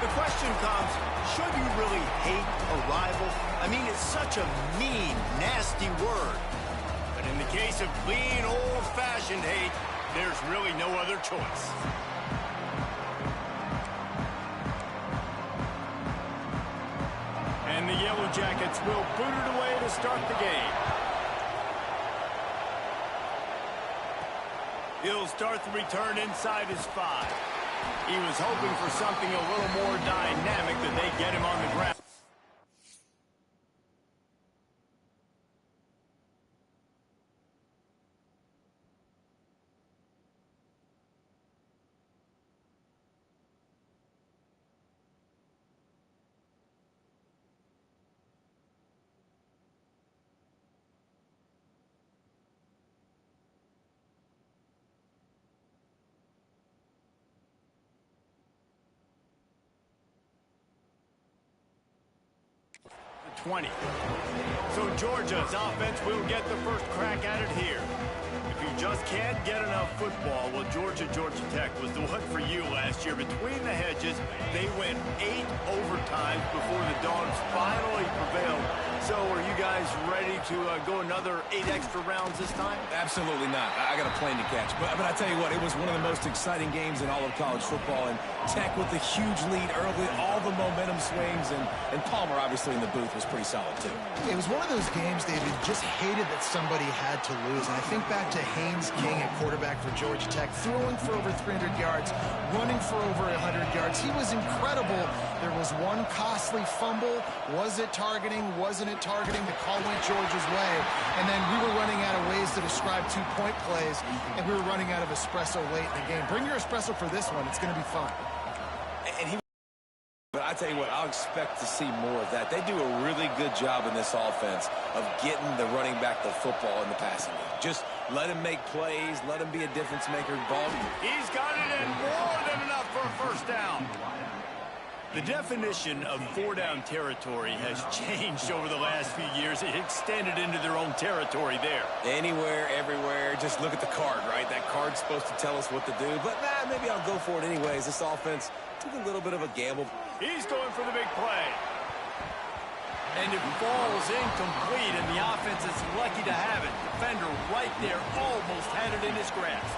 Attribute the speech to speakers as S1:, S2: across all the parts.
S1: The question comes, should you really hate a rival? I mean, it's such a mean, nasty word. But in the case of clean, old-fashioned hate, there's really no other choice. And the Yellow Jackets will boot it away to start the game. He'll start the return inside his 5. He was hoping for something a little more dynamic than they get him on the ground. The 20. So Georgia's offense will get the first crack at it here. If you just can't get enough football, well, Georgia Tech was the one for you last year. Between the hedges, they went 8 overtimes before the Dogs finally prevailed. So are you guys ready to go another 8 extra rounds this time?
S2: Absolutely not. I got a plane to catch. But I tell you what, it was one of the most exciting games in all of college football. And Tech with the huge lead early, all the momentum swings. And Palmer, obviously, in the booth was pretty solid, too.
S3: It was one of those games, David, just hated that somebody had to lose. And I think back to Haynes King at quarterback for Georgia Tech, throwing for over 300 yards, running for over 100 yards. He was incredible. There was one costly fumble. Was it targeting? Wasn't it targeting? The call went Georgia's way. And then we were running out of ways to describe two-point plays, and we were running out of espresso late in the game. Bring your espresso for this one. It's going to be fun.
S2: But I tell you what, I'll expect to see more of that. They do a really good job in this offense of getting the running back the football in the passing game. Just let him make plays, let him be a difference maker.
S1: He's got it in more than enough for a first down. The definition of 4-down territory has changed over the last few years. It extended into their own territory there.
S2: Anywhere, everywhere, just look at the card, right? That card's supposed to tell us what to do, but maybe I'll go for it anyways. This offense took a little bit of a gamble.
S1: He's going for the big play. And it falls incomplete, and the offense is lucky to have it. Defender right there almost had it in his grasp.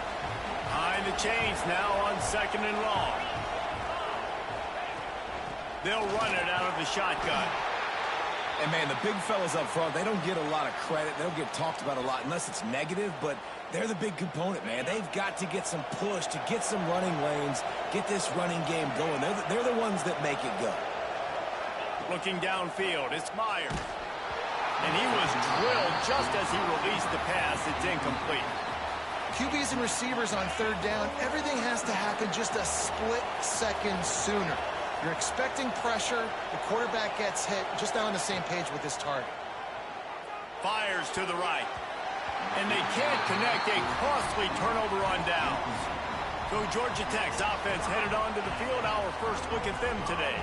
S1: Behind the chains now on 2nd and long. They'll run it out of the shotgun.
S2: And, man, the big fellas up front, they don't get a lot of credit. They don't get talked about a lot unless it's negative, but they're the big component, man. They've got to get some push, to get some running lanes, get this running game going. They're the ones that make it go.
S1: Looking downfield, it's Myers. And he was drilled just as he released the pass. It's incomplete.
S3: QBs and receivers on 3rd down, everything has to happen just a split second sooner. You're expecting pressure. The quarterback gets hit. Just not on the same page with his target.
S1: Fires to the right. And they can't connect. A costly turnover on downs. So Georgia Tech's offense headed onto the field. Our first look at them today.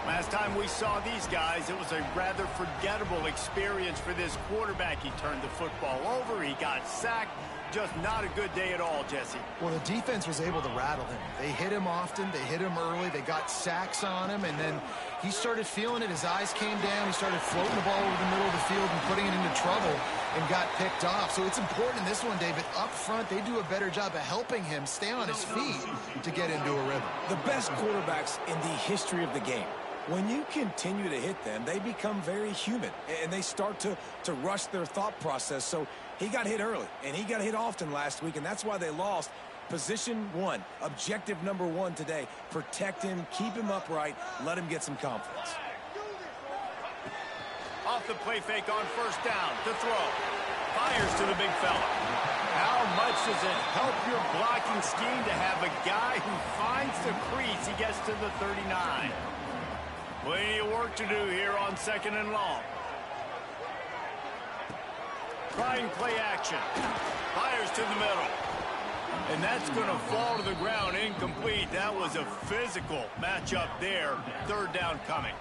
S1: Last time we saw these guys, it was a rather forgettable experience for this quarterback. He turned the football over. He got sacked. Just not a good day at all, Jesse.
S3: Well, the defense was able to rattle him. They hit him often. They hit him early. They got sacks on him, and then he started feeling it. His eyes came down. He started floating the ball over the middle of the field and putting it into trouble and got picked off. So it's important in this one, David. Up front, they do a better job of helping him stay on his feet to get into a rhythm.
S2: The best quarterbacks in the history of the game, when you continue to hit them, they become very human, and they start to rush their thought process. So he got hit early, and he got hit often last week, and that's why they lost. Position 1, objective number 1 today. Protect him, keep him upright, let him get some confidence.
S1: Off the play fake on 1st down to throw. Fires to the big fella. How much does it help your blocking scheme to have a guy who finds the crease? He gets to the 39. Plenty of work to do here on 2nd and long. Trying play action. Fires to the middle. And that's going to fall to the ground incomplete. That was a physical matchup there. 3rd down coming.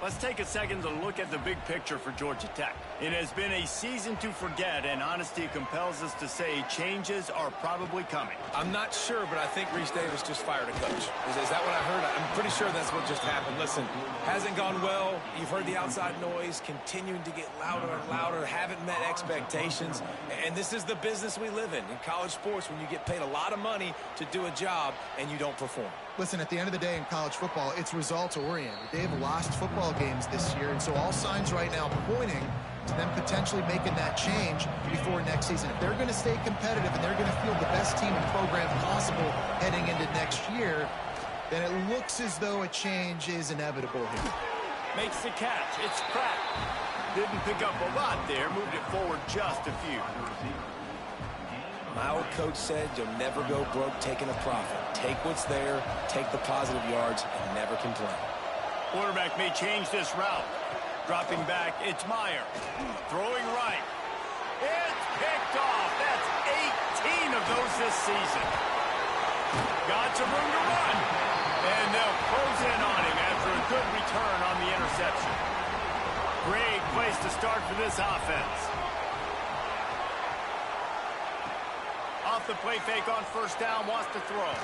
S1: Let's take a second to look at the big picture for Georgia Tech. It has been a season to forget, and honesty compels us to say changes are probably coming.
S2: I'm not sure, but I think Reese Davis just fired a coach. Is that what I heard? I'm pretty sure that's what just happened. Listen, hasn't gone well. You've heard the outside noise, continuing to get louder and louder, haven't met expectations. And this is the business we live in college sports, when you get paid a lot of money to do a job and you don't perform.
S3: Listen, at the end of the day in college football, it's results-oriented. They've lost football games this year, and so all signs right now pointing to them potentially making that change before next season. If they're going to stay competitive and they're going to field the best team and program possible heading into next year, then it looks as though a change is inevitable here.
S1: Makes the catch. It's cracked. Didn't pick up a lot there. Moved it forward just a few.
S2: My old coach said you'll never go broke taking a profit. Take what's there, take the positive yards, and never complain.
S1: Quarterback may change this route. Dropping back, it's Meyer. Throwing right. It's picked off. That's 18 of those this season. Got some room to run. And they'll close in on him after a good return on the interception. Great place to start for this offense. Off the play fake on first down, wants to throw.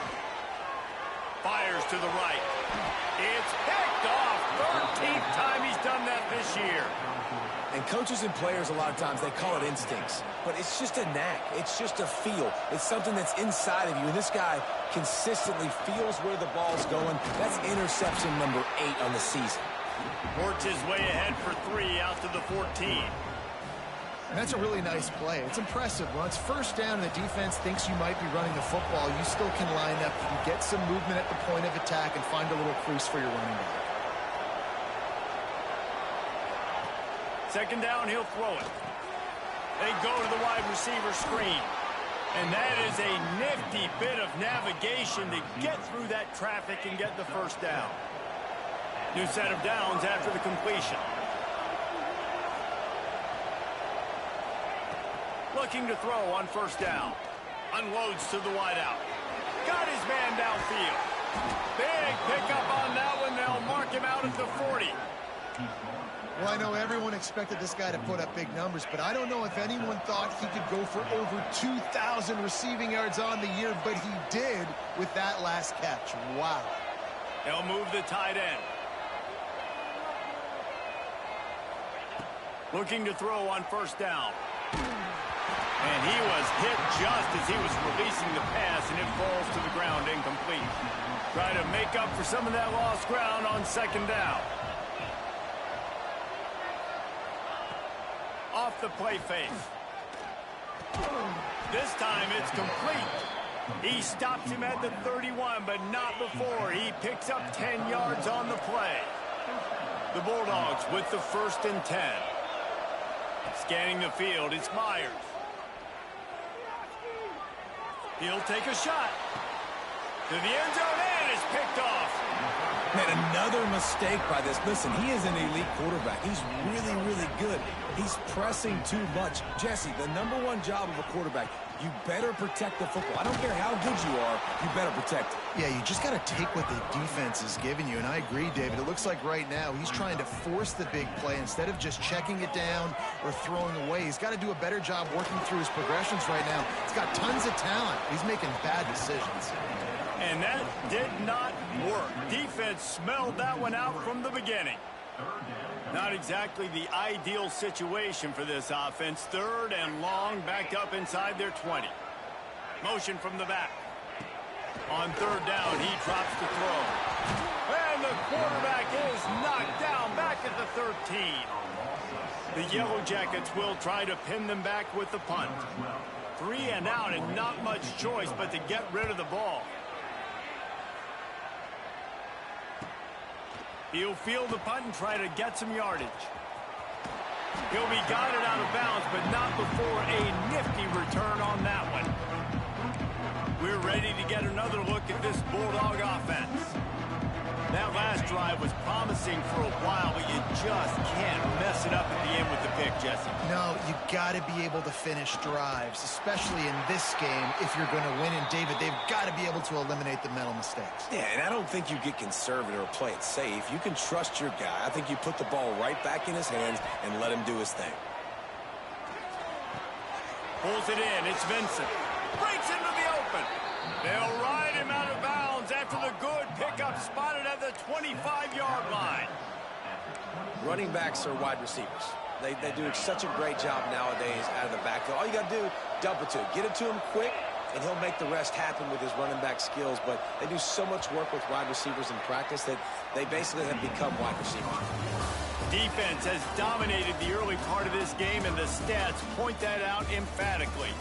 S1: Fires to the right. It's picked off. 13th time he's done that this year.
S2: And coaches and players, a lot of times, they call it instincts. But it's just a knack. It's just a feel. It's something that's inside of you. And this guy consistently feels where the ball's going. That's interception number 8 on the season.
S1: Works his way ahead for 3 out to the 14.
S3: And that's a really nice play. It's impressive. When it's first down and the defense thinks you might be running the football, you still can line up and get some movement at the point of attack and find a little crease for your running back.
S1: Second down, he'll throw it. They go to the wide receiver screen. And that is a nifty bit of navigation to get through that traffic and get the first down. New set of downs after the completion. Looking to throw on first down. Unloads to the wideout. Got his man downfield. Big pickup on that one. They'll mark him out at the 40.
S3: Well, I know everyone expected this guy to put up big numbers, but I don't know if anyone thought he could go for over 2,000 receiving yards on the year, but he did with that last catch. Wow.
S1: They'll move the tight end. Looking to throw on first down. And he was hit just as he was releasing the pass, and it falls to the ground incomplete. Try to make up for some of that lost ground on second down. Off the play fake. This time it's complete. He stops him at the 31, but not before. He picks up 10 yards on the play. The Bulldogs with the 1st and 10. Scanning the field, it's Myers. He'll take a shot. To the end zone, and it's picked off.
S2: Man, another mistake by this. Listen, he is an elite quarterback. He's really, really good. He's pressing too much. Jesse, the #1 job of a quarterback, you better protect the football. I don't care how good you are, you better protect it.
S3: Yeah, you just got to take what the defense is giving you, and I agree, David. It looks like right now he's trying to force the big play instead of just checking it down or throwing away. He's got to do a better job working through his progressions right now. He's got tons of talent. He's making bad decisions.
S1: And that did not work. Defense smelled that one out from the beginning. Not exactly the ideal situation for this offense. 3rd and long, backed up inside their 20. Motion from the back. On 3rd down, he drops the throw. And the quarterback is knocked down back at the 13. The Yellow Jackets will try to pin them back with the punt. 3 and out, and not much choice but to get rid of the ball. He'll field the punt and try to get some yardage. He'll be guided out of bounds, but not before a nifty return on that one. We're ready to get another look at this Bulldog offense. That last drive was promising for a while, but you just can't mess it up at the end with the pick, Jesse.
S3: No, you got to be able to finish drives, especially in this game if you're going to win. And, David, they've got to be able to eliminate the mental mistakes.
S2: Yeah, and I don't think you get conservative or play it safe. You can trust your guy. I think you put the ball right back in his hands and let him do his thing.
S1: Pulls it in. It's Vincent. Breaks into the open. They'll ride him out of bounds after the good pickup spotted at the 25-yard line.
S2: Running backs are wide receivers. They do such a great job nowadays out of the backfield. All you got to do, dump it to him. Get it to him quick, and he'll make the rest happen with his running back skills. But they do so much work with wide receivers in practice that they basically have become wide receivers.
S1: Defense has dominated the early part of this game, and the stats point that out emphatically.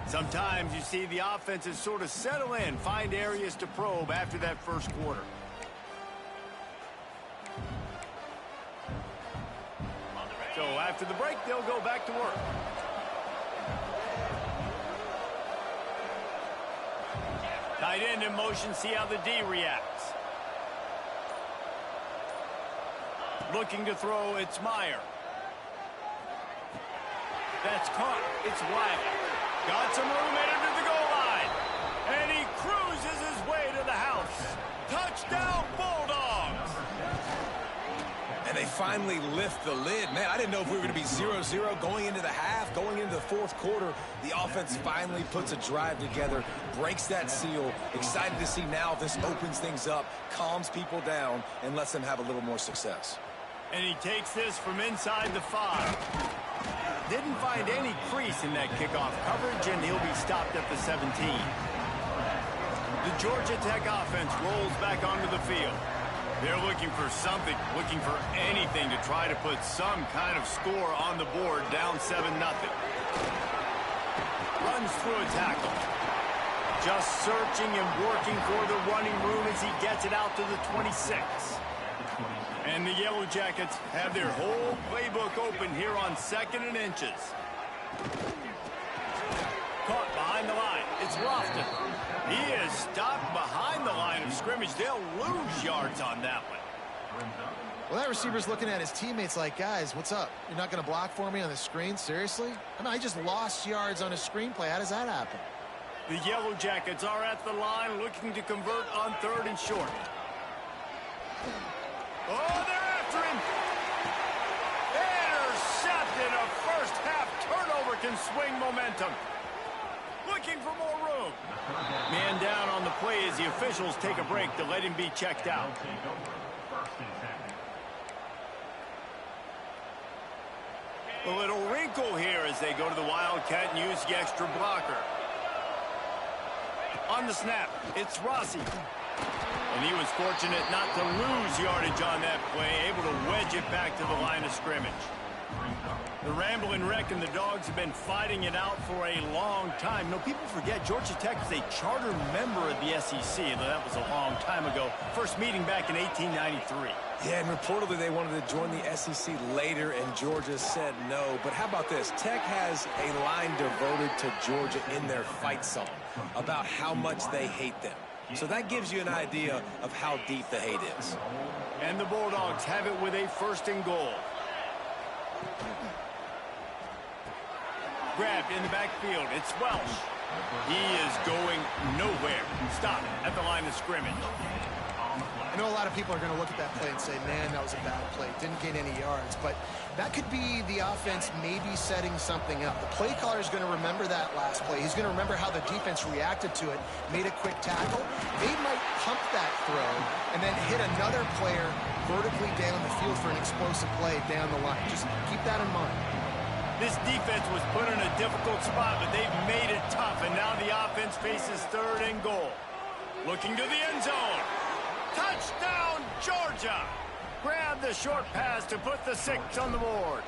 S1: Sometimes you see the offenses sort of settle in, find areas to probe after that first quarter. So after the break, they'll go back to work. Tight end in motion, see how the D reacts. Looking to throw, it's Meyer. That's caught, it's Wiley. Got some room headed to the goal line. And he cruises his way to the house. Touchdown, Bulldogs!
S2: And they finally lift the lid. Man, I didn't know if we were going to be 0-0 going into the half, going into the fourth quarter. The offense finally puts a drive together, breaks that seal. Excited to see now if this opens things up, calms people down, and lets them have a little more success.
S1: And he takes this from inside the 5. Didn't find any crease in that kickoff coverage, and he'll be stopped at the 17. The Georgia Tech offense rolls back onto the field. They're looking for something, looking for anything to try to put some kind of score on the board, down 7-0. Runs through a tackle. Just searching and working for the running room as he gets it out to the 26. And the Yellow Jackets have their whole playbook open here on 2nd and inches. Caught behind the line. It's Lofton. He is stopped behind the line of scrimmage. They'll lose yards on that one.
S3: Well, that receiver's looking at his teammates like, guys, what's up? You're not going to block for me on the screen? Seriously? I mean, I just lost yards on a screenplay. How does that happen?
S1: The Yellow Jackets are at the line looking to convert on 3rd and short. Oh, they're after him. Intercepted. A first-half turnover can swing momentum. Looking for more room. Man down on the play as the officials take a break to let him be checked out. A little wrinkle here as they go to the Wildcat and use the extra blocker. On the snap, it's Rossi. And he was fortunate not to lose yardage on that play, able to wedge it back to the line of scrimmage. The Ramblin' Wreck and the Dogs have been fighting it out for a long time. No, people forget Georgia Tech is a charter member of the SEC, and that was a long time ago. First meeting back in 1893.
S2: Yeah, and reportedly they wanted to join the SEC later, and Georgia said no. But how about this? Tech has a line devoted to Georgia in their fight song about how much they hate them. So that gives you an idea of how deep the hate is.
S1: And the Bulldogs have it with a 1st and goal. Grabbed in the backfield. It's Welsh. He is going nowhere. Stop at the line of scrimmage.
S3: I know a lot of people are going to look at that play and say, man, that was a bad play. Didn't gain any yards. But that could be the offense maybe setting something up. The play caller is going to remember that last play. He's going to remember how the defense reacted to it, made a quick tackle. They might pump that throw and then hit another player vertically down the field for an explosive play down the line. Just keep that in mind.
S1: This defense was put in a difficult spot, but they've made it tough, and now the offense faces 3rd and goal. Looking to the end zone. Touchdown, Georgia! Grab the short pass to put the 6 on the board.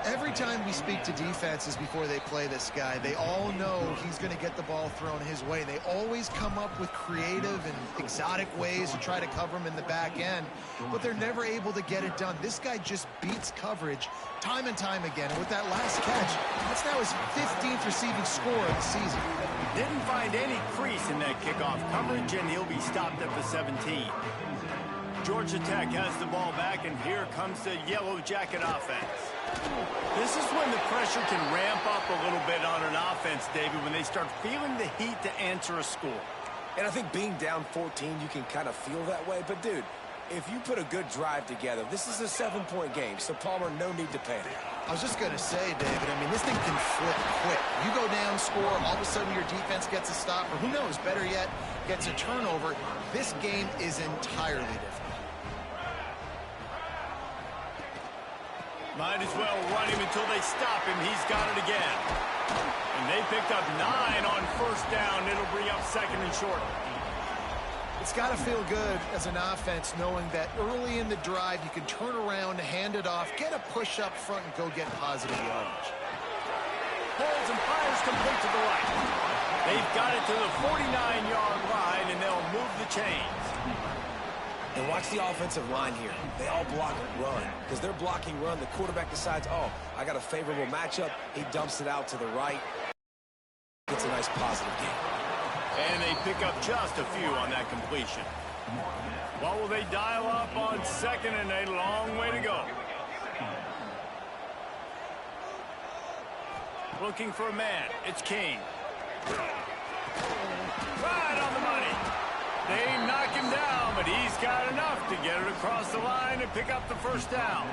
S3: Every time we speak to defenses before they play this guy, they all know he's going to get the ball thrown his way. They always come up with creative and exotic ways to try to cover him in the back end, but they're never able to get it done. This guy just beats coverage time and time again. And with that last catch, that's now his 15th receiving score of the season.
S1: Didn't find any crease in that kickoff coverage, and he'll be stopped at the 17. Georgia Tech has the ball back, and here comes the Yellow Jacket offense. This is when the pressure can ramp up a little bit on an offense, David, when they start feeling the heat to answer a score.
S2: And I think being down 14, you can kind of feel that way. But, dude, if you put a good drive together, this is a 7-point game. So, Palmer, no need to panic.
S3: I was just going to say, David, I mean, this thing can flip quick. You go down, score, all of a sudden your defense gets a stop, or who knows, better yet, gets a turnover. This game is entirely different.
S1: Might as well run him until they stop him. He's got it again. And they picked up 9 on first down. It'll bring up second and short.
S3: It's got to feel good as an offense knowing that early in the drive you can turn around, hand it off, get a push up front, and go get positive yardage.
S1: Pulls and fires complete to the right. They've got it to the 49-yard line, and they'll move the chains.
S2: And watch the offensive line here. They all block run. Because they're blocking run, the quarterback decides, oh, I got a favorable matchup. He dumps it out to the right. It's a nice positive game.
S1: And they pick up just a few on that completion. What will they dial up on second and a long way to go? Looking for a man. It's King. Right on the money. They knock him down, but he's got enough to get it across the line and pick up the first down.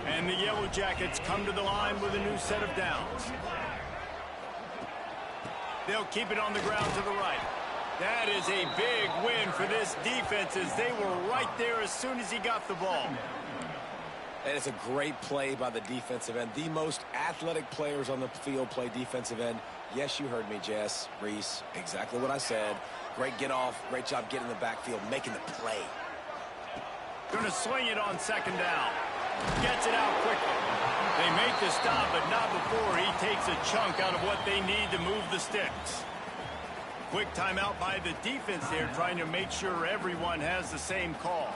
S1: And the Yellow Jackets come to the line with a new set of downs. They'll keep it on the ground to the right. That is a big win for this defense as they were right there as soon as he got the ball.
S2: And it's a great play by the defensive end. The most athletic players on the field play defensive end. Yes, you heard me, Jess, Reese. Exactly what I said. Great get off. Great job getting in the backfield, making the play.
S1: Going to swing it on second down. Gets it out quickly. They make the stop, but not before he takes a chunk out of what they need to move the sticks. Quick timeout by the defense there, trying to make sure everyone has the same call.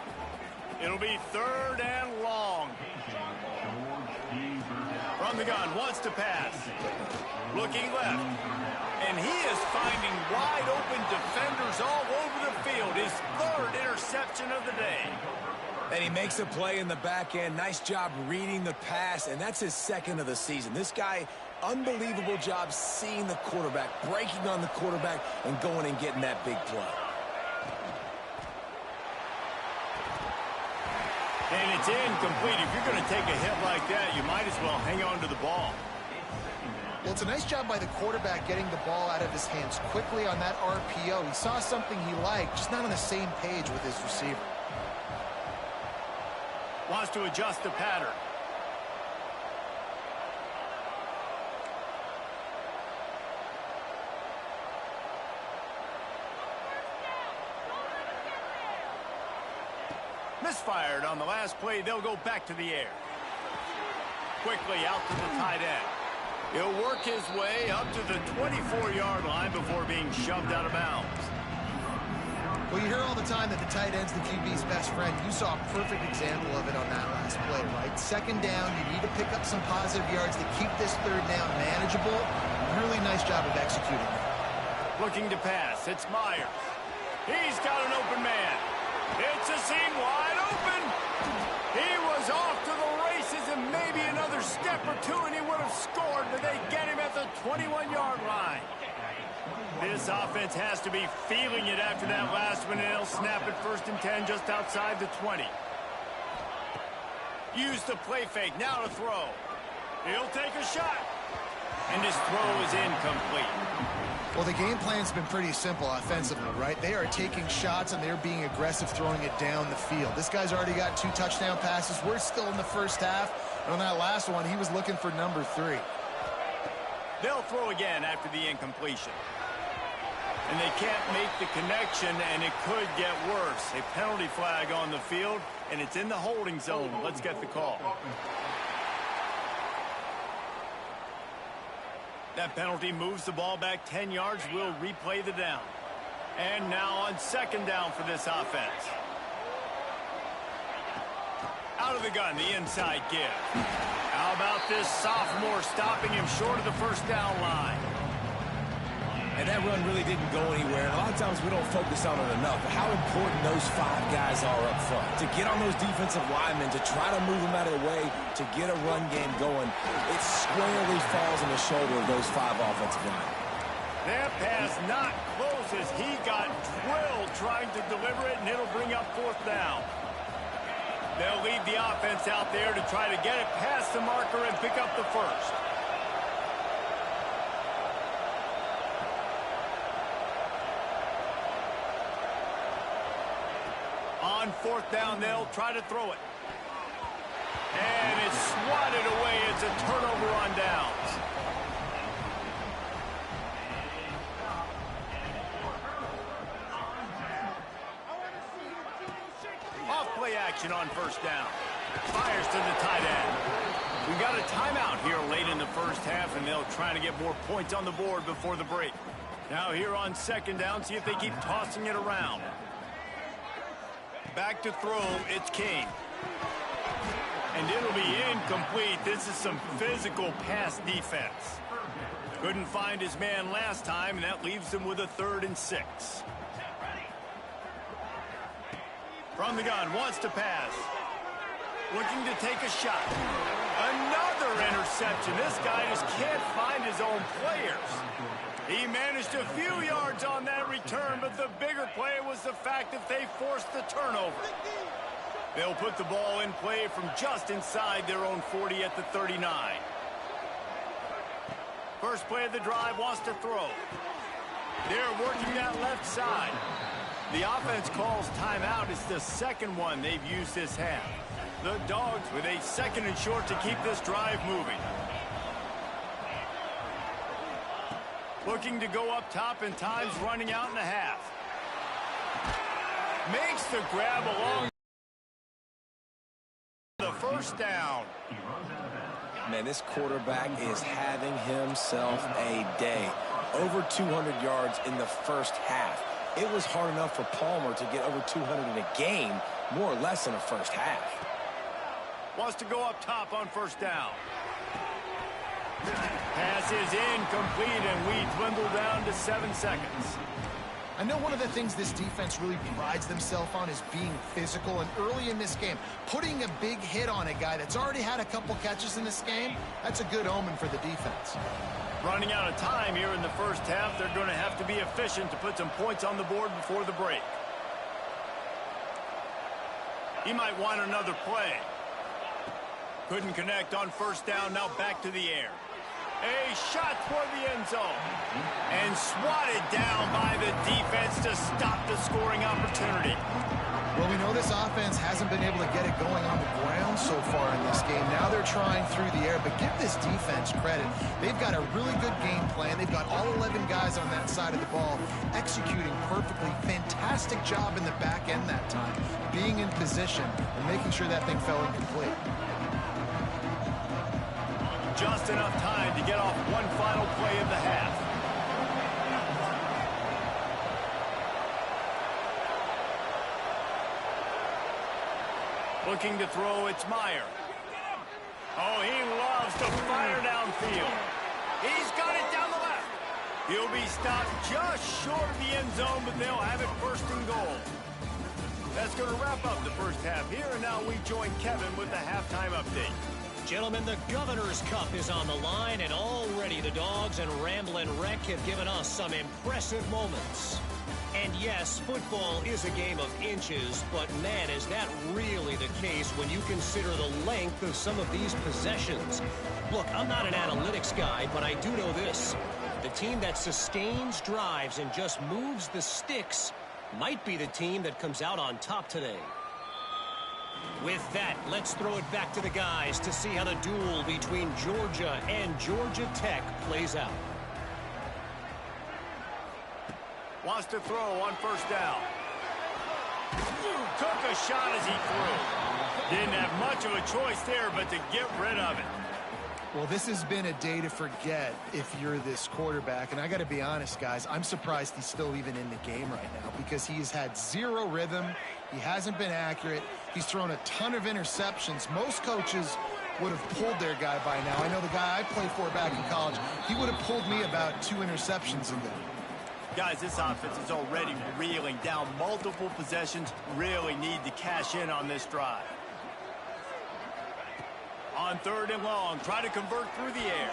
S1: It'll be third and long. From the gun, wants to pass. Looking left. And he is finding wide open defenders all over the field. His third interception of the day.
S2: And he makes a play in the back end. Nice job reading the pass, and that's his second of the season. This guy, unbelievable job seeing the quarterback, breaking on the quarterback, and going and getting that big play.
S1: And it's incomplete. If you're going to take a hit like that, you might as well hang on to the ball.
S3: Well, it's a nice job by the quarterback getting the ball out of his hands quickly on that RPO. He saw something he liked, just not on the same page with his receiver.
S1: Wants to adjust the pattern. Misfired on the last play. They'll go back to the air. Quickly out to the tight end. He'll work his way up to the 24-yard line before being shoved out of bounds.
S3: Well, you hear all the time that the tight end's the QB's best friend. You saw a perfect example of it on that last play, right? Second down, you need to pick up some positive yards to keep this third down manageable. Really nice job of executing.
S1: Looking to pass. It's Myers. He's got an open man. It's a seam wide open. He was off to the races and maybe another step or two and he would have scored, but they get him at the 21-yard line. This offense has to be feeling it after that last one, and they'll snap it first and 10 just outside the 20. Use the play fake, now to throw. He'll take a shot. And his throw is incomplete.
S3: Well, the game plan's been pretty simple offensively, right? They are taking shots and they're being aggressive throwing it down the field. This guy's already got 2 touchdown passes. We're still in the first half. And on that last one, he was looking for number 3.
S1: They'll throw again after the incompletion. And they can't make the connection, and it could get worse. A penalty flag on the field, and it's in the holding zone. Let's get the call. That penalty moves the ball back 10 yards. We'll replay the down. And now on second down for this offense. Out of the gun, the inside give. How about this sophomore stopping him short of the first down line?
S2: And that run really didn't go anywhere. And a lot of times we don't focus on it enough. But how important those 5 guys are up front. To get on those defensive linemen, to try to move them out of the way, to get a run game going, it squarely falls on the shoulder of those 5 offensive linemen.
S1: That pass not close goes as he got drilled trying to deliver it, and it'll bring up fourth down. They'll lead the offense out there to try to get it past the marker and pick up the first. On fourth down, they'll try to throw it. And it's swatted away. It's a turnover on downs. Off-play action on first down. Fires to the tight end. We got a timeout here late in the first half, and they'll try to get more points on the board before the break. Now here on second down, see if they keep tossing it around. Back to throw, it's King. And it'll be incomplete. This is some physical pass defense. Couldn't find his man last time, and that leaves him with a 3rd and 6. From the gun, wants to pass. Looking to take a shot. Another interception. This guy just can't find his own players. He managed a few yards on that return, but the bigger play was the fact that they forced the turnover. They'll put the ball in play from just inside their own 40 at the 39. First play of the drive, wants to throw. They're working that left side. The offense calls timeout. It's the second one they've used this half. The Dogs with a 2nd and short to keep this drive moving. Looking to go up top, and time's running out in the half. Makes the grab along the first down.
S2: Man, this quarterback is having himself a day. Over 200 yards in the first half. It was hard enough for Palmer to get over 200 in a game, more or less in the first half.
S1: Wants to go up top on first down. Pass is incomplete, and we dwindle down to 7 seconds.
S3: I know one of the things this defense really prides themselves on is being physical, and early in this game, putting a big hit on a guy that's already had a couple catches in this game, that's a good omen for the defense.
S1: Running out of time here in the first half, they're going to have to be efficient to put some points on the board before the break. He might want another play. Couldn't connect on first down, now back to the air. A shot toward the end zone. And swatted down by the defense to stop the scoring opportunity.
S3: Well, we know this offense hasn't been able to get it going on the ground so far in this game. Now they're trying through the air, but give this defense credit. They've got a really good game plan. They've got all 11 guys on that side of the ball executing perfectly. Fantastic job in the back end that time, being in position and making sure that thing fell incomplete.
S1: Just enough time to get off one final play of the half. Looking to throw, it's Meyer. Oh, he loves to fire downfield. He's got it down the left. He'll be stopped just short of the end zone, but they'll have it 1st and goal. That's going to wrap up the first half here, and now we join Kevin with the halftime update.
S4: Gentlemen, the Governor's Cup is on the line, and already the Dogs and Ramblin' Wreck have given us some impressive moments. And yes, football is a game of inches, but man, is that really the case when you consider the length of some of these possessions. Look, I'm not an analytics guy, but I do know this. The team that sustains drives and just moves the sticks might be the team that comes out on top today. With that, let's throw it back to the guys to see how the duel between Georgia and Georgia Tech plays out.
S1: Wants to throw on first down. Took a shot as he threw. Didn't have much of a choice there, but to get rid of it.
S3: Well, this has been a day to forget if you're this quarterback. And I got to be honest, guys, I'm surprised he's still even in the game right now because he has had zero rhythm. He hasn't been accurate. He's thrown a ton of interceptions. Most coaches would have pulled their guy by now. I know the guy I played for back in college, he would have pulled me about 2 interceptions ago.
S1: Guys, this offense is already reeling down multiple possessions. Really need to cash in on this drive. On 3rd and long, try to convert through the air.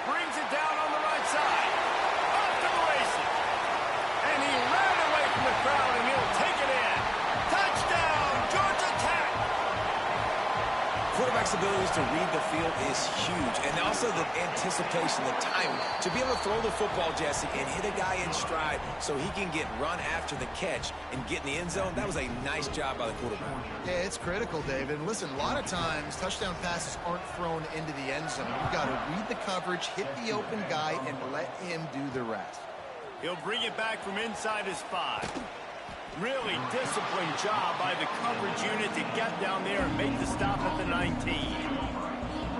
S1: Brings it down on the right side. Off to the
S2: quarterback's abilities to read the field is huge. And also the anticipation, the timing. To be able to throw the football, Jesse, and hit a guy in stride so he can get run after the catch and get in the end zone, that was a nice job by the quarterback.
S3: Yeah, it's critical, David. And listen, a lot of times touchdown passes aren't thrown into the end zone. You've got to read the coverage, hit the open guy, and let him do the rest.
S1: He'll bring it back from inside his 5. Really disciplined job by the coverage unit to get down there and make the stop at the 19.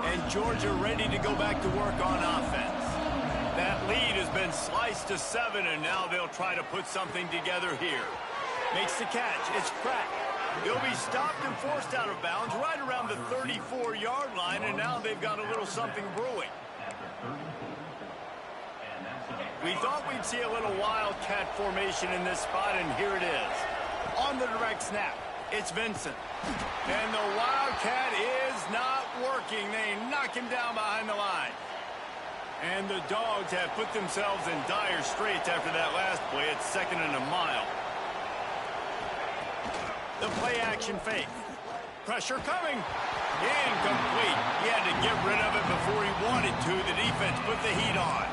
S1: And Georgia ready to go back to work on offense. That lead has been sliced to 7, and now they'll try to put something together here. Makes the catch. It's cracked. He'll be stopped and forced out of bounds right around the 34-yard line, and now they've got a little something brewing. We thought we'd see a little wildcat formation in this spot, and here it is. On the direct snap, it's Vincent. And the wildcat is not working. They knock him down behind the line. And the Dogs have put themselves in dire straits after that last play. It's 2nd and a mile. The play action fake. Pressure coming. Incomplete. He had to get rid of it before he wanted to. The defense put the heat on.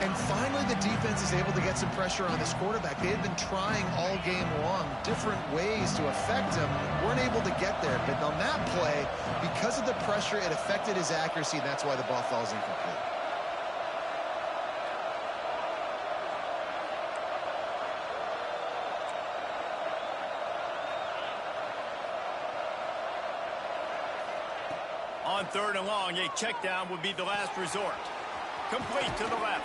S3: And finally, the defense is able to get some pressure on this quarterback. They had been trying all game long different ways to affect him. Weren't able to get there. But on that play, because of the pressure, it affected his accuracy. That's why the ball falls incomplete.
S1: On 3rd and long, a check down would be the last resort. Complete to the left.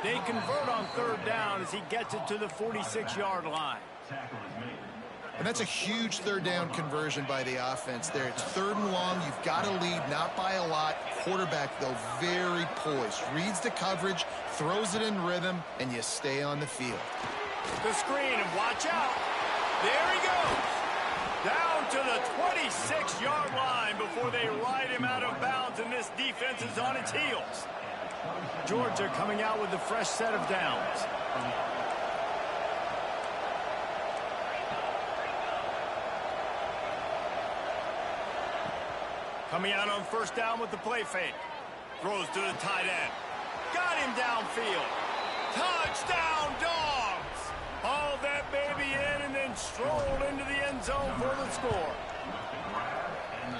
S1: They convert on 3rd down as he gets it to the 46-yard line.
S3: And that's a huge 3rd down conversion by the offense there. It's 3rd and long. You've got to lead, not by a lot. Quarterback, though, very poised. Reads the coverage, throws it in rhythm, and you stay on the field.
S1: The screen, and watch out. There he goes. Down to the 26-yard line before they ride him out of bounds, and this defense is on its heels. Georgia coming out with a fresh set of downs. Coming out on 1st down with the play fake. Throws to the tight end. Got him downfield. Touchdown, Dogs! Hauled that baby in and then strolled into the end zone for the score.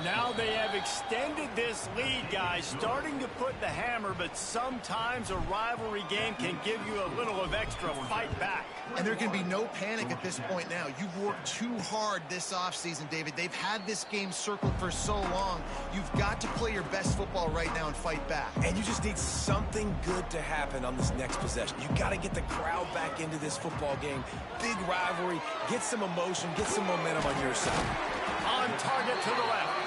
S1: Now they have extended this lead, guys, starting to put the hammer, but sometimes a rivalry game can give you a little of extra fight back.
S3: And there can be no panic at this point now. You've worked too hard this offseason, David. They've had this game circled for so long. You've got to play your best football right now and fight back.
S2: And you just need something good to happen on this next possession. You got to get the crowd back into this football game. Big rivalry. Get some emotion. Get some momentum on your side.
S1: On target to the left.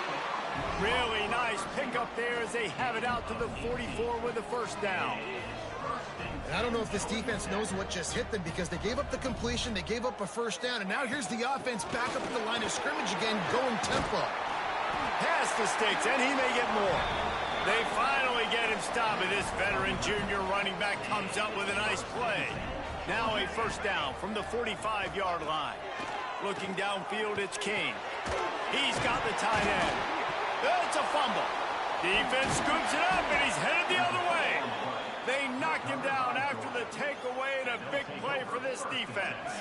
S1: Really nice pickup there as they have it out to the 44 with the 1st down.
S3: And I don't know if this defense knows what just hit them because they gave up the completion, they gave up a 1st down, and now here's the offense back up at the line of scrimmage again, going tempo.
S1: Past the sticks, and he may get more. They finally get him stopped, and this veteran junior running back comes up with a nice play. Now a 1st down from the 45-yard line. Looking downfield, it's King. He's got the tight end. It's a fumble. Defense scoops it up, and he's headed the other way. They knocked him down after the takeaway, and a big play for this defense.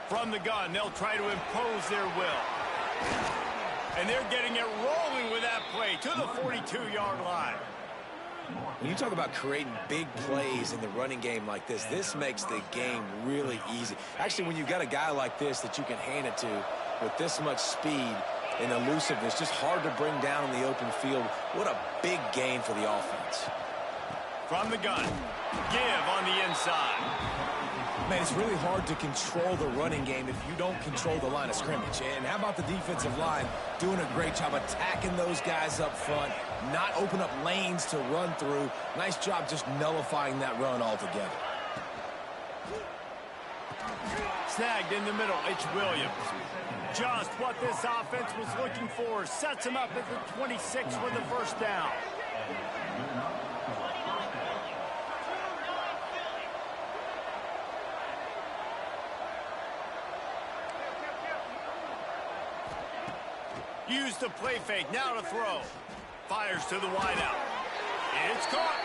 S1: From the gun, they'll try to impose their will. And they're getting it rolling with that play to the 42-yard line.
S2: When you talk about creating big plays in the running game like this makes the game really easy. Actually, when you've got a guy like this that you can hand it to with this much speed and elusiveness, just hard to bring down in the open field, what a big gain for the offense.
S1: From the gun, give on the inside.
S2: Man, it's really hard to control the running game if you don't control the line of scrimmage. And how about the defensive line doing a great job attacking those guys up front, not open up lanes to run through. Nice job just nullifying that run altogether.
S1: Snagged in the middle, it's Williams. Just what this offense was looking for. Sets him up at the 26 with the 1st down. Use the play fake. Now to throw. Fires to the wideout. It's caught.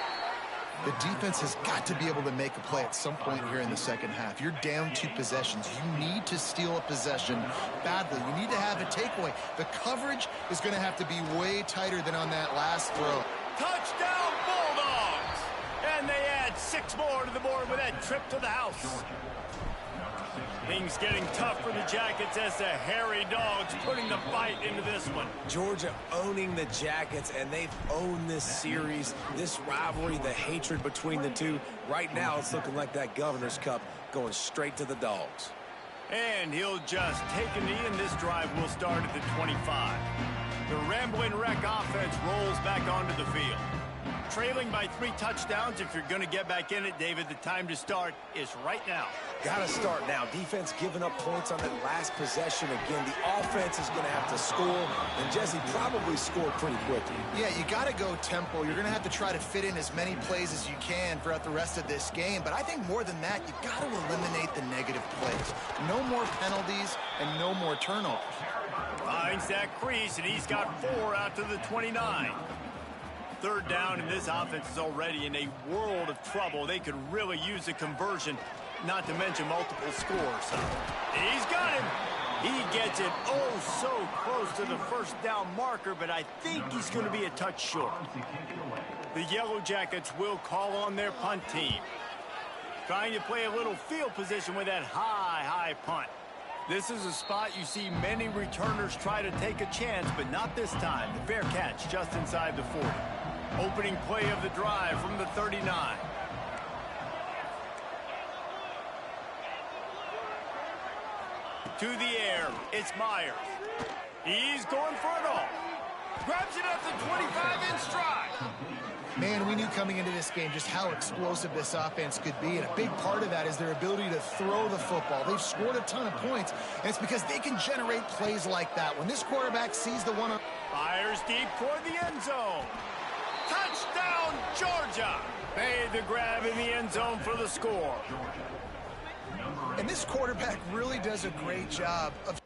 S3: The defense has got to be able to make a play at some point here in the second half. You're down 2 possessions. You need to steal a possession badly. You need to have a takeaway. The coverage is going to have to be way tighter than on that last throw.
S1: Touchdown, Bulldogs! And they add 6 more to the board with that trip to the house. Things getting tough for the Jackets as the hairy dogs putting the fight into this one.
S2: Georgia owning the Jackets, and they've owned this series, this rivalry, the hatred between the two. Right now, it's looking like that Governor's Cup going straight to the Dogs.
S1: And he'll just take a knee, and this drive will start at the 25. The Ramblin' Wreck offense rolls back onto the field. Trailing by 3 touchdowns. If you're going to get back in it, David, the time to start is right now.
S2: Got to start now. Defense giving up points on that last possession. Again, the offense is going to have to score, and Jesse probably scored pretty quickly.
S3: Yeah, you got to go tempo. You're going to have to try to fit in as many plays as you can throughout the rest of this game. But I think more than that, you got to eliminate the negative plays. No more penalties and no more turnovers.
S1: Finds that crease, and he's got 4 out to the 29. 3rd down, and this offense is already in a world of trouble. They could really use a conversion, not to mention multiple scores. He's got him. He gets it oh so close to the 1st down marker, but I think he's going to be a touch short. The Yellow Jackets will call on their punt team. Trying to play a little field position with that high punt. This is a spot you see many returners try to take a chance, but not this time. The fair catch just inside the 40. Opening play of the drive from the 39. To the air, it's Myers. He's going for it all. Grabs it at the 25 in stride.
S3: Man, we knew coming into this game just how explosive this offense could be, and a big part of that is their ability to throw the football. They've scored a ton of points, and it's because they can generate plays like that. When this quarterback sees the one...
S1: Fires deep toward the end zone. Touchdown, Georgia! Made the grab in the end zone for the score.
S3: And this quarterback really does a great job of...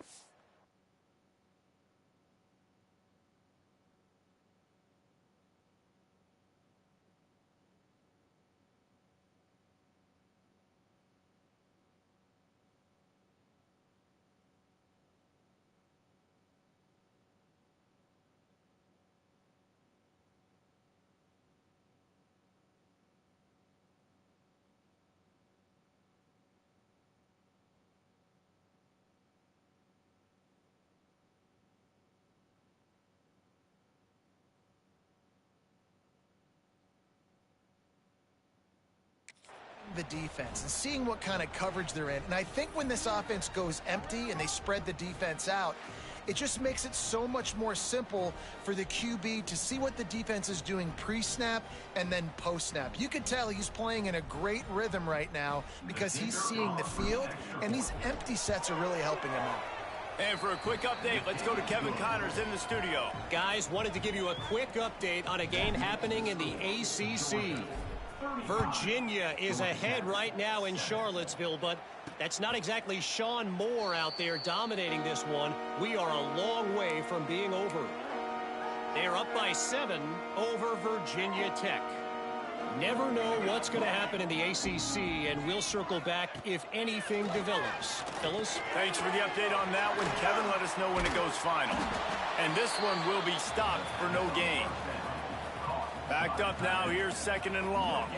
S3: the defense and seeing what kind of coverage they're in. And I think when this offense goes empty and they spread the defense out, it just makes it so much more simple for the QB to see what the defense is doing pre-snap and then post-snap. You could tell he's playing in a great rhythm right now because he's seeing the field, and these empty sets are really helping him out.
S1: And for a quick update, let's go to Kevin Connors in the studio.
S4: Guys, wanted to give you a quick update on a game happening in the ACC. Virginia is ahead right now in Charlottesville, but that's not exactly Sean Moore out there dominating this one. We are a long way from being over. They're up by 7 over Virginia Tech. Never know what's going to happen in the ACC, and we'll circle back if anything develops. Fellas?
S1: Thanks for the update on that one. Kevin, let us know when it goes final. And this one will be stopped for no gain. Backed up now, here's 2nd and long.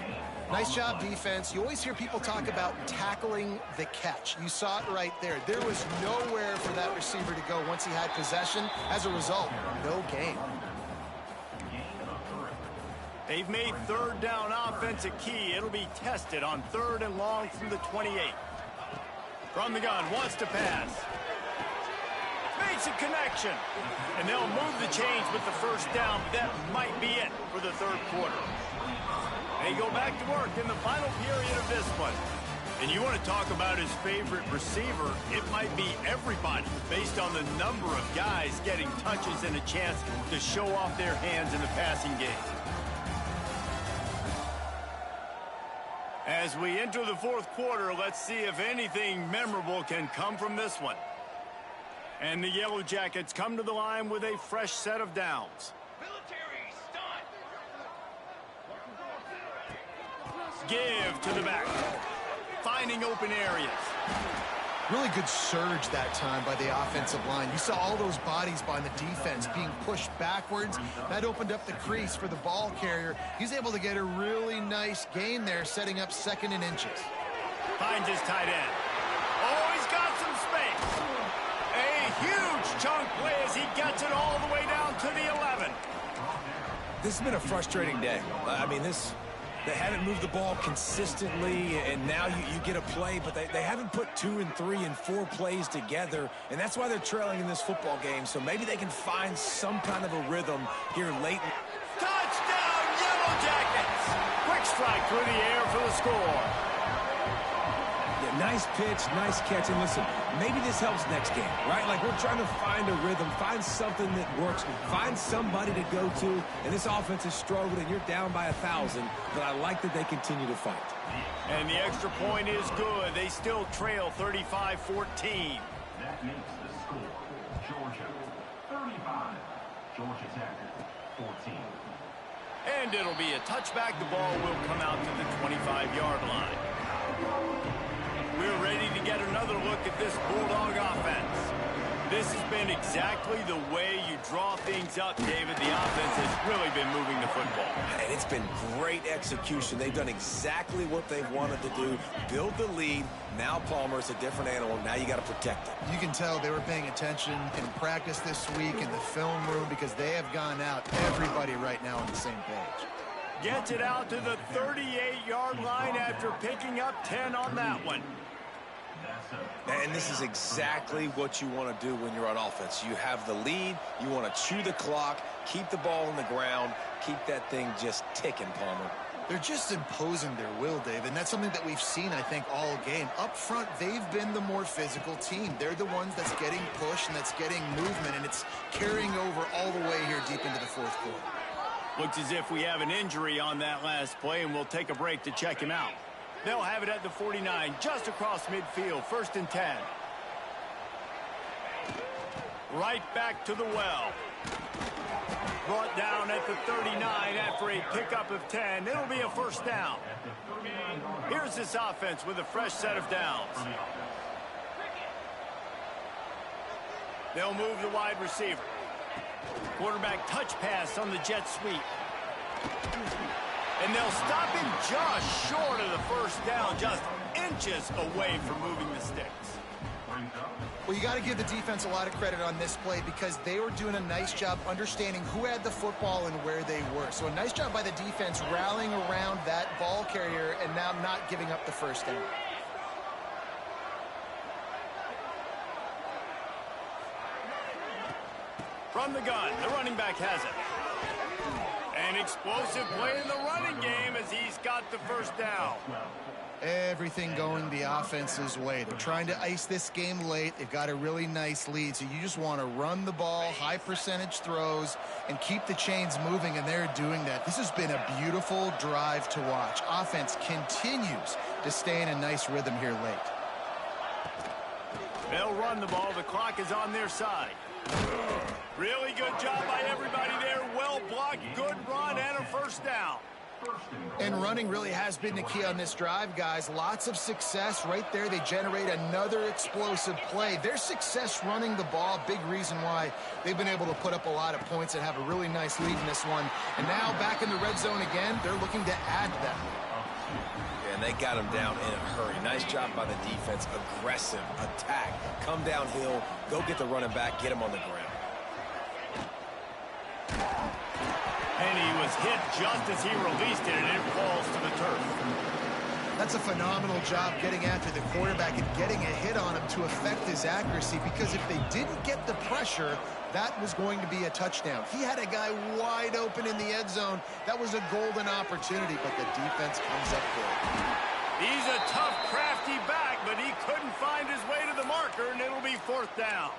S3: Nice job, defense. You always hear people talk about tackling the catch. You saw it right there. There was nowhere for that receiver to go once he had possession. As a result, no gain.
S1: They've made 3rd down offense a key. It'll be tested on 3rd and long from the 28. From the gun, wants to pass. Makes a connection. And they'll move the chains with the 1st down, but that might be it for the 3rd quarter. They go back to work in the final period of this one. And you want to talk about his favorite receiver, it might be everybody based on the number of guys getting touches and a chance to show off their hands in the passing game. As we enter the 4th quarter, let's see if anything memorable can come from this one. And the Yellow Jackets come to the line with a fresh set of downs. Give to the back. Finding open areas.
S3: Really good surge that time by the offensive line. You saw all those bodies by the defense being pushed backwards. That opened up the crease for the ball carrier. He's able to get a really nice gain there, setting up 2nd and inches.
S1: Finds his tight end. Oh, he's got some space. A huge chunk play as he gets it all the way down to the 11.
S2: This has been a frustrating day. I mean, they haven't moved the ball consistently, and now you get a play, but they haven't put 2 and 3 and 4 plays together, and that's why they're trailing in this football game. So maybe they can find some kind of a rhythm here late.
S1: Touchdown, Yellow Jackets! Quick strike through the air for the score.
S2: Yeah, nice pitch, nice catch, and listen, maybe this helps next game, right? Like, we're trying to find a rhythm, find something that works, find somebody to go to, and this offense is struggling, and you're down by 1,000, but I like that they continue to fight.
S1: And the extra point is good. They still trail 35-14.
S5: That makes the score Georgia 35, Georgia Tech 14.
S1: And it'll be a touchback. The ball will come out to the 25-yard line. We're ready to get another look at this Bulldog offense. This has been exactly the way you draw things up, David. The offense has really been moving the football.
S2: And it's been great execution. They've done exactly what they've wanted to do. Build the lead. Now Palmer's a different animal. Now you got to protect it.
S3: You can tell they were paying attention in practice this week in the film room because they have gone out, everybody right now on the same page.
S1: Gets it out to the 38-yard line after picking up 10 on that one.
S2: And this is exactly what you want to do when you're on offense. You have the lead. You want to chew the clock, keep the ball on the ground, keep that thing just ticking, Palmer.
S3: They're just imposing their will, Dave, and that's something that we've seen, I think, all game. Up front, they've been the more physical team. They're the ones that's getting pushed and that's getting movement, and it's carrying over all the way here deep into the 4th quarter.
S1: Looks as if we have an injury on that last play, and we'll take a break to check him out. They'll have it at the 49, just across midfield, 1st and 10. Right back to the well. Brought down at the 39 after a pickup of 10. It'll be a 1st down. Here's this offense with a fresh set of downs. They'll move the wide receiver. Quarterback touch pass on the jet sweep. And they'll stop him just short of the 1st down, just inches away from moving the sticks.
S3: Well, you got to give the defense a lot of credit on this play because they were doing a nice job understanding who had the football and where they were. So a nice job by the defense rallying around that ball carrier and now not giving up the 1st down.
S1: From the gun, the running back has it. An explosive play in the running game as he's got the 1st down.
S3: Everything going the offense's way. They're trying to ice this game late. They've got a really nice lead, so you just want to run the ball, high percentage throws, and keep the chains moving, and they're doing that. This has been a beautiful drive to watch. Offense continues to stay in a nice rhythm here late.
S1: They'll run the ball. The clock is on their side. Really good job by everybody there. Well blocked, good run, and a 1st down.
S3: And running really has been the key on this drive, guys. Lots of success right there. They generate another explosive play. Their success running the ball, big reason why they've been able to put up a lot of points and have a really nice lead in this one. And now back in the red zone again, they're looking to add to that.
S2: And they got him down in a hurry. Nice job by the defense. Aggressive attack. Come downhill. Go get the running back. Get him on the ground.
S1: And he was hit just as he released it, and it falls to the turf.
S3: That's a phenomenal job getting after the quarterback and getting a hit on him to affect his accuracy, because if they didn't get the pressure, that was going to be a touchdown. He had a guy wide open in the end zone. That was a golden opportunity, but the defense comes up big.
S1: He's a tough, crafty back, but he couldn't find his way to the marker, and it'll be 4th down.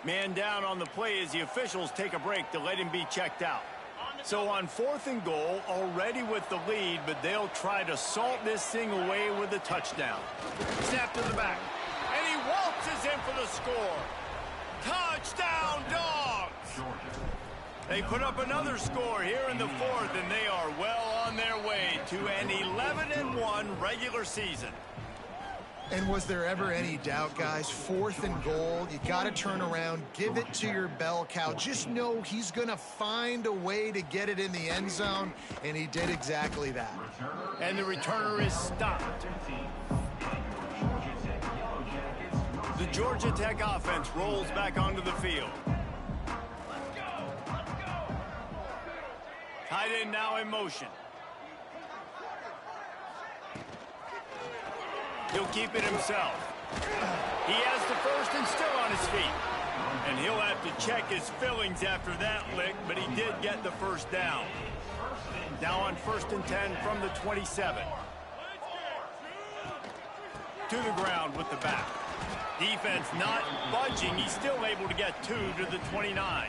S1: Man down on the play as the officials take a break to let him be checked out. So on 4th and goal, already with the lead, but they'll try to salt this thing away with a touchdown. Snap to the back, and he waltzes in for the score. Touchdown, Dogs! They put up another score here in the fourth, and they are well on their way to an 11-1 regular season.
S3: And was there ever any doubt, guys? 4th and goal, you got to turn around, give it to your bell cow. Just know he's going to find a way to get it in the end zone, and he did exactly that.
S1: And the returner is stopped. The Georgia Tech offense rolls back onto the field. Tight end now in motion. He'll keep it himself. He has the first and still on his feet. And he'll have to check his fillings after that lick, but he did get the first down. Now on 1st and 10 from the 27. To the ground with the back. Defense not budging. He's still able to get 2 to the 29.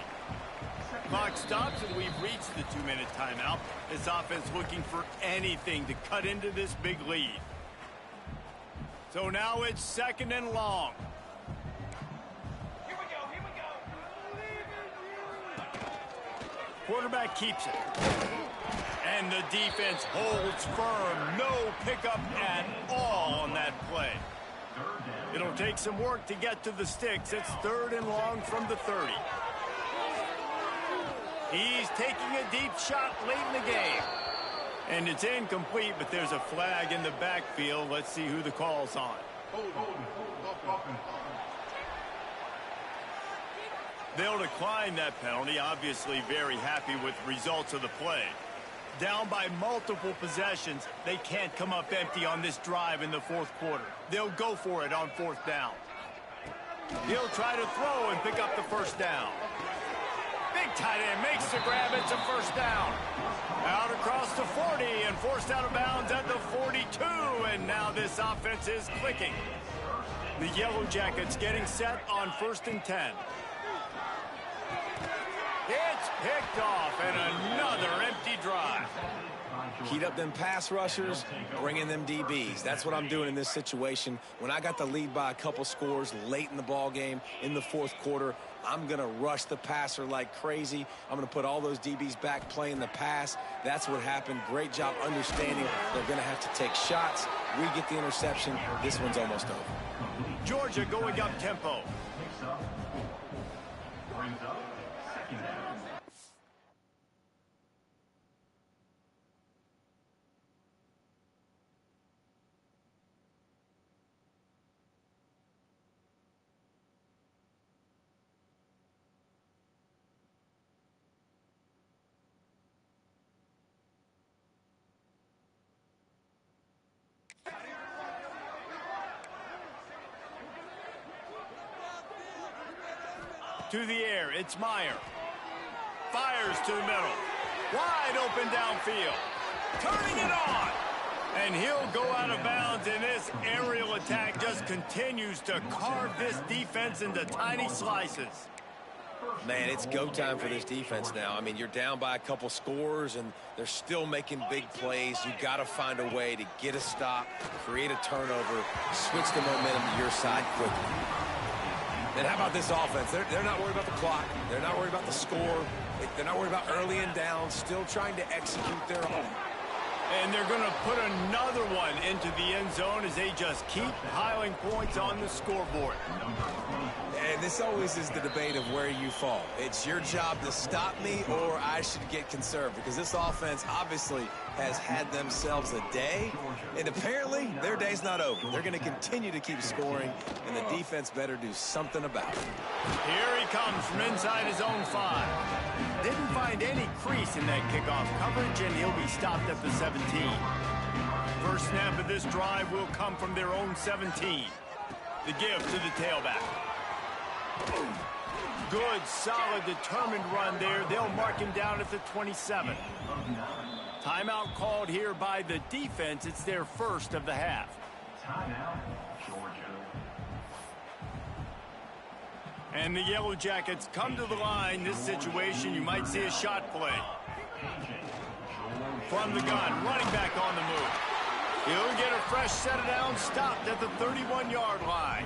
S1: Clock stops, and we've reached the 2-minute timeout. This offense looking for anything to cut into this big lead. So now it's 2nd and long.
S5: Here we go.
S1: Quarterback keeps it. And the defense holds firm. No pickup at all on that play. It'll take some work to get to the sticks. It's 3rd and long from the 30. He's taking a deep shot late in the game. And it's incomplete, but there's a flag in the backfield. Let's see who the call's on. They'll decline that penalty. Obviously very happy with the results of the play. Down by multiple possessions, they can't come up empty on this drive in the 4th quarter. They'll go for it on 4th down. He'll try to throw and pick up the first down. Big tight end makes the grab. It's a first down. Out across the 40 and forced out of bounds at the 42. And now this offense is clicking. The Yellow Jackets getting set on 1st and 10. It's picked off and another empty drive.
S2: Heat up them pass rushers, bring in them DBs. That's what I'm doing in this situation. When I got the lead by a couple scores late in the ball game in the 4th quarter, I'm going to rush the passer like crazy. I'm going to put all those DBs back playing the pass. That's what happened. Great job understanding they're going to have to take shots. We get the interception. This one's almost over.
S1: Georgia going up tempo.
S5: Brings up 2nd down.
S1: To the air, it's Meyer. Fires to the middle. Wide open downfield. Turning it on. And he'll go out of bounds, and this aerial attack just continues to carve this defense into tiny slices.
S2: Man, it's go time for this defense now. I mean, you're down by a couple scores, and they're still making big plays. You got to find a way to get a stop, create a turnover, switch the momentum to your side quickly. And how about this offense? They're not worried about the clock. They're not worried about the score. They're not worried about early and down, still trying to execute their own.
S1: And they're going to put another one into the end zone as they just keep piling points on the scoreboard.
S2: And this always is the debate of where you fall. It's your job to stop me, or I should get conserved, because this offense obviously has had themselves a day, and apparently their day's not over. They're going to continue to keep scoring, and the defense better do something about it.
S1: Here he comes from inside his own 5. Didn't find any crease in that kickoff coverage, and he'll be stopped at the 17. First snap of this drive will come from their own 17. The give to the tailback. Good, solid, determined run there. They'll mark him down at the 27. Timeout called here by the defense. It's their first of the half.
S5: Timeout, Georgia.
S1: And the Yellow Jackets come to the line. This situation, you might see a shot play. From the gun, running back on the move. He'll get a fresh set of downs, stopped at the 31-yard line.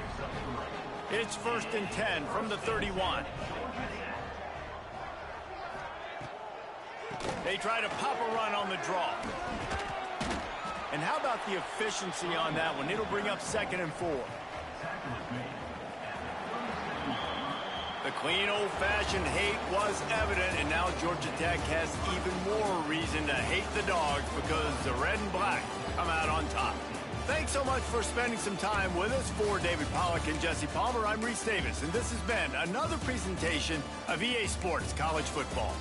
S1: It's 1st and 10 from the 31. They try to pop a run on the draw. And how about the efficiency on that one? It'll bring up 2nd and 4. The clean, old-fashioned hate was evident, and now Georgia Tech has even more reason to hate the Dogs because the red and black come out on top. Thanks so much for spending some time with us. For David Pollack and Jesse Palmer, I'm Reese Davis, and this has been another presentation of EA Sports College Football.